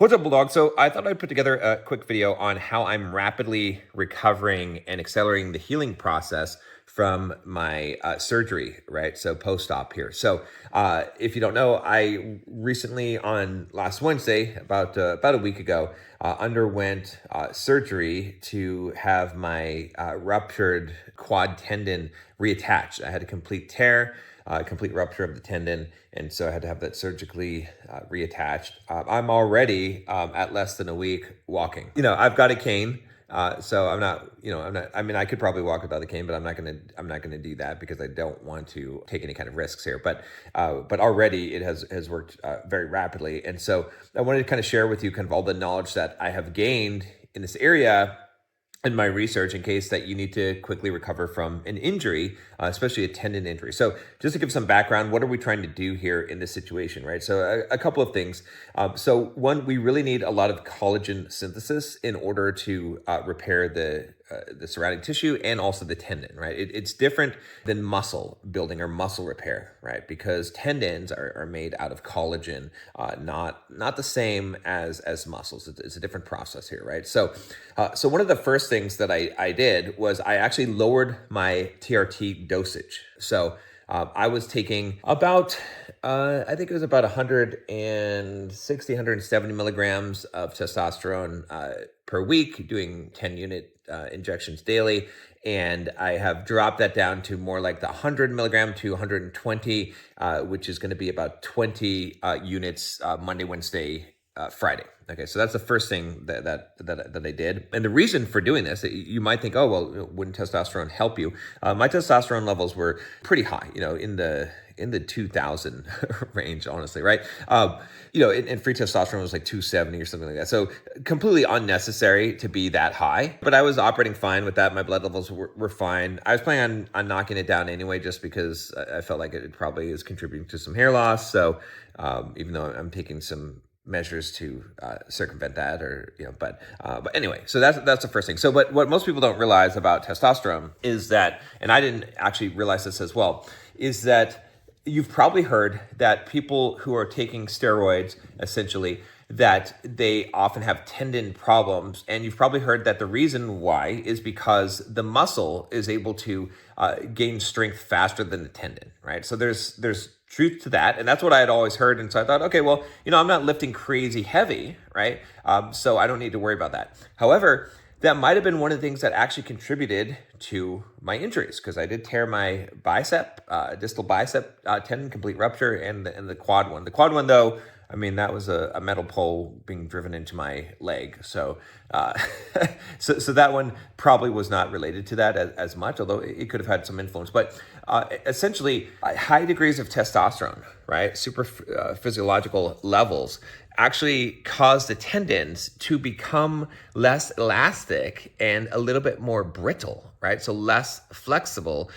What's up, Bulldog? So I thought I'd put together a quick video on how I'm rapidly recovering and accelerating the healing process from my surgery, right? So post-op here. So if you don't know, I recently on last Wednesday, about a week ago, underwent surgery to have my ruptured quad tendon reattached. I had a complete tear. Complete rupture of the tendon, and so I had to have that surgically reattached. I'm already at less than a week walking. I've got a cane, so I'm not. I mean, I could probably walk without the cane, but I'm not gonna do that because I don't want to take any kind of risks here. But already it has worked very rapidly, and so I wanted to kind of share with you kind of all the knowledge that I have gained in this area in my research in case that you need to quickly recover from an injury, especially a tendon injury. So just to give some background, what are we trying to do here in this situation, right? So a couple of things. So one, we really need a lot of collagen synthesis in order to repair the surrounding tissue and also the tendon, right? It's different than muscle building or muscle repair, right? Because tendons are made out of collagen, not the same as muscles. It's a different process here, right? So one of the first things that I did was I actually lowered my TRT dosage. So I was taking about, I think it was about 160, 170 milligrams of testosterone per week, doing 10 unit injections daily. And I have dropped that down to more like the 100 milligram to 120, which is going to be about 20 units Monday, Wednesday, Friday. Okay, so that's the first thing that I did. And the reason for doing this, you might think, oh, well, wouldn't testosterone help you? My testosterone levels were pretty high, in the 2000 range, honestly, right? And free testosterone was like 270 or something like that. So completely unnecessary to be that high, but I was operating fine with that. My blood levels were fine. I was planning on knocking it down anyway, just because I felt like it probably is contributing to some hair loss. So even though I'm taking some measures to circumvent that, but anyway, so that's the first thing. So what most people don't realize about testosterone is that, and I didn't actually realize this as well, is that you've probably heard that people who are taking steroids, essentially, that they often have tendon problems. And you've probably heard that the reason why is because the muscle is able to gain strength faster than the tendon, right? So there's truth to that. And that's what I had always heard. And so I thought, okay, well, I'm not lifting crazy heavy, right? So I don't need to worry about that. However, that might have been one of the things that actually contributed to my injuries, because I did tear my bicep, distal bicep tendon, complete rupture, and the quad one. The quad one, though, I mean, that was a metal pole being driven into my leg. So so that one probably was not related to that as much, although it could have had some influence. But essentially, high degrees of testosterone, right, super physiological levels, actually cause the tendons to become less elastic and a little bit more brittle, right? So less flexible,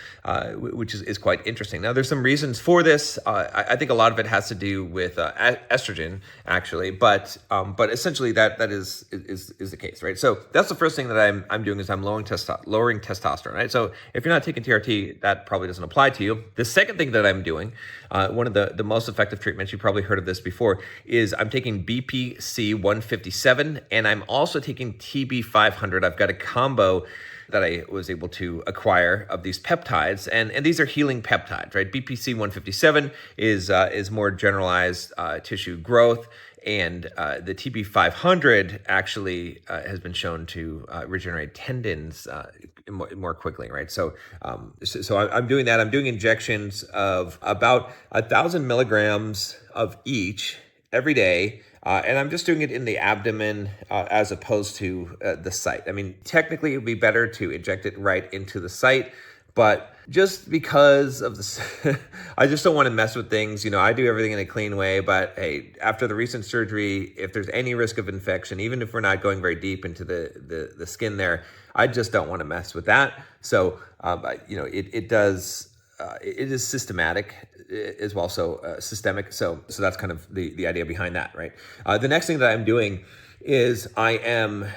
which is quite interesting. Now, there's some reasons for this. I think a lot of it has to do with estrogen, actually, but essentially that is the case, right? So that's the first thing that I'm doing is I'm lowering testosterone, right? So if you're not taking TRT, that probably doesn't apply to you. The second thing that I'm doing, one of the most effective treatments, you probably heard of this before, is I'm taking BPC 157, and I'm also taking TB 500. I've got a combo that I was able to acquire of these peptides, and these are healing peptides, right? BPC 157 is more generalized tissue growth, and the TB 500 actually has been shown to regenerate tendons more quickly, right? So I'm doing that. I'm doing injections of about 1,000 milligrams of each every day. And I'm just doing it in the abdomen as opposed to the site. I mean, technically it would be better to inject it right into the site, but just because of this, I just don't want to mess with things. I do everything in a clean way, but hey, after the recent surgery, if there's any risk of infection, even if we're not going very deep into the skin there, I just don't want to mess with that. So, it does. It is systematic as well, so systemic. So that's kind of the idea behind that, right? The next thing that I'm doing is I'm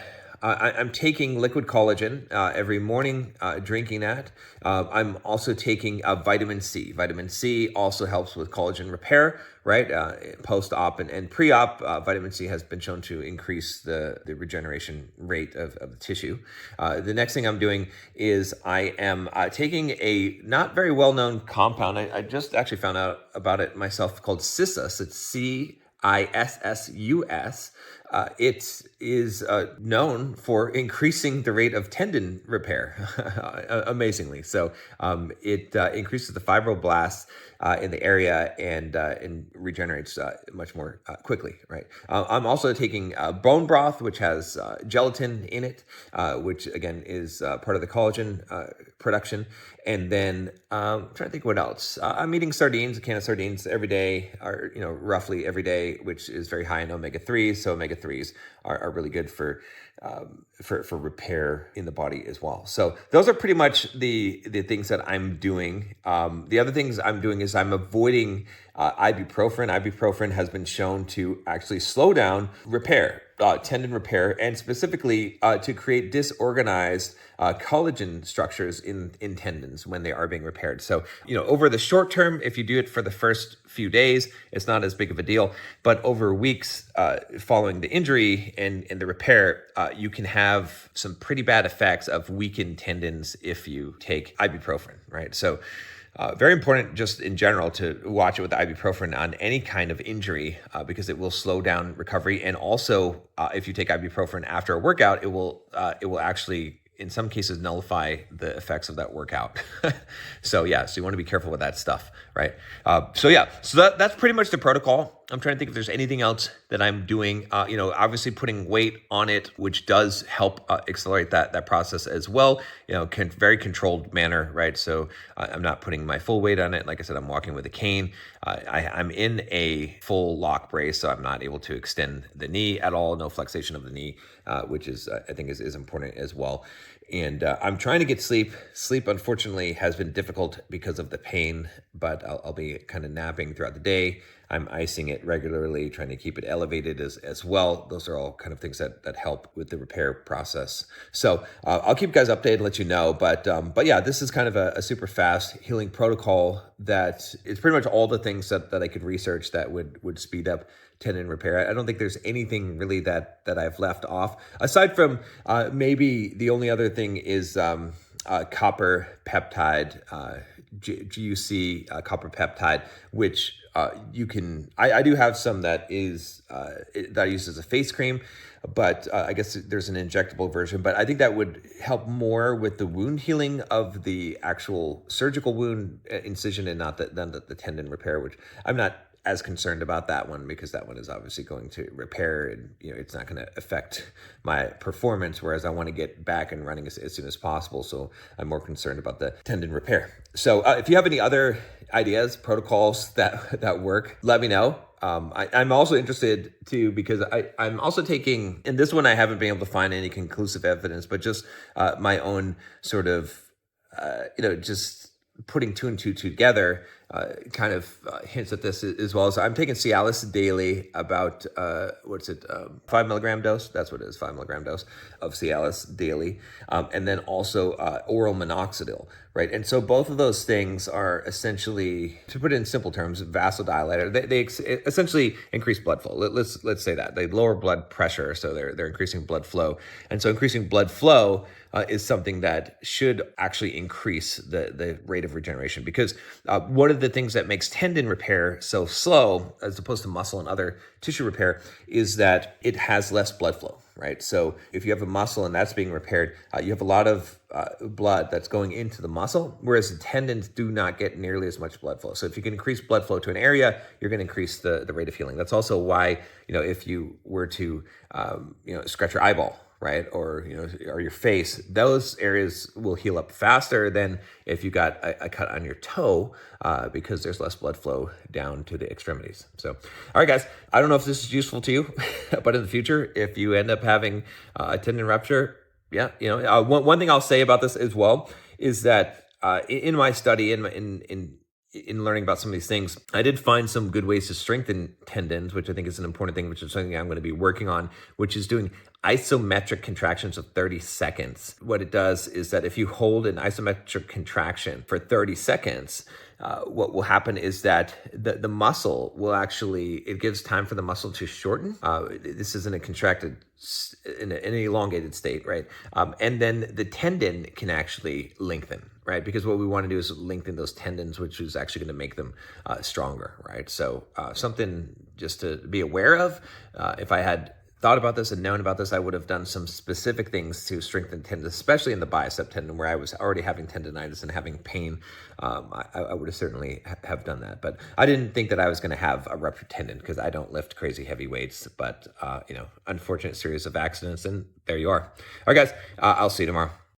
taking liquid collagen every morning, drinking that. I'm also taking vitamin C. Vitamin C also helps with collagen repair, right? Post-op and pre-op, vitamin C has been shown to increase the regeneration rate of the tissue. The next thing I'm doing is I am taking a not very well-known compound. I just actually found out about it myself, called Cissus. It's CISSUS. It is known for increasing the rate of tendon repair, amazingly. So it increases the fibroblasts in the area and regenerates much more quickly, right? I'm also taking bone broth, which has gelatin in it, which again is part of the collagen production. And then I'm trying to think what else. I'm eating sardines, a can of sardines every day, or roughly every day, which is very high in omega-3s. So omega-3s are really good for repair in the body as well. So those are pretty much the things that I'm doing. The other things I'm doing is I'm avoiding ibuprofen. Ibuprofen has been shown to actually slow down repair, tendon repair, and specifically to create disorganized collagen structures in tendons when they are being repaired. So, over the short term, if you do it for the first few days, it's not as big of a deal. But over weeks following the injury and the repair, you can have some pretty bad effects of weakened tendons if you take ibuprofen, right? So very important just in general to watch it with the ibuprofen on any kind of injury because it will slow down recovery. And also, if you take ibuprofen after a workout, it will actually, in some cases, nullify the effects of that workout. So you want to be careful with that stuff, right? So that's pretty much the protocol. I'm trying to think if there's anything else that I'm doing. Obviously putting weight on it, which does help accelerate that process as well. Very controlled manner, right? So I'm not putting my full weight on it. Like I said, I'm walking with a cane. I'm in a full lock brace, so I'm not able to extend the knee at all. No flexation of the knee, which is I think is important as well. And I'm trying to get sleep. Sleep, unfortunately, has been difficult because of the pain, but I'll be kind of napping throughout the day. I'm icing it regularly, trying to keep it elevated as well. Those are all kind of things that help with the repair process. So I'll keep you guys updated and let you know. But yeah, this is kind of a super fast healing protocol that is pretty much all the things that I could research that would speed up tendon repair. I don't think there's anything really that I've left off, aside from maybe the only other thing is copper peptide, GUC copper peptide, which you can. I do have some that I use as a face cream, but I guess there's an injectable version. But I think that would help more with the wound healing of the actual surgical wound incision and not the tendon repair, which I'm not as concerned about that one because that one is obviously going to repair and it's not going to affect my performance, whereas I want to get back and running as soon as possible. So I'm more concerned about the tendon repair. So if you have any other ideas, protocols that work, let me know. I'm also interested too because I'm also taking, and this one I haven't been able to find any conclusive evidence, but just my own sort of just putting two and two together kind of hints at this as well. So I'm taking Cialis daily, about 5 milligram dose. That's what it is, 5 milligram dose of Cialis daily, and then also oral minoxidil, right? And so both of those things are essentially, to put it in simple terms, vasodilator. They essentially increase blood flow. Let's say that they lower blood pressure, so they're increasing blood flow, and so increasing blood flow is something that should actually increase the rate of regeneration, because one of the things that makes tendon repair so slow as opposed to muscle and other tissue repair is that it has less blood flow, right? So if you have a muscle and that's being repaired, you have a lot of blood that's going into the muscle, whereas the tendons do not get nearly as much blood flow. So if you can increase blood flow to an area, you're going to increase the rate of healing. That's also why, if you were to, scratch your eyeball, right, or your face, those areas will heal up faster than if you got a cut on your toe, because there's less blood flow down to the extremities. So, all right, guys, I don't know if this is useful to you, but in the future, if you end up having a tendon rupture, one thing I'll say about this as well is that in my study, in in learning about some of these things, I did find some good ways to strengthen tendons, which I think is an important thing, which is something I'm going to be working on, which is doing isometric contractions of 30 seconds. What it does is that if you hold an isometric contraction for 30 seconds, what will happen is that the muscle will actually, it gives time for the muscle to shorten. This is in a contracted, in an elongated state, right? And then the tendon can actually lengthen, right? Because what we want to do is lengthen those tendons, which is actually going to make them stronger, right? So something just to be aware of. If I had thought about this and known about this, I would have done some specific things to strengthen tendons, especially in the bicep tendon where I was already having tendonitis and having pain. I would have certainly have done that, but I didn't think that I was going to have a ruptured tendon because I don't lift crazy heavy weights, but unfortunate series of accidents, and there you are. All right, guys, I'll see you tomorrow.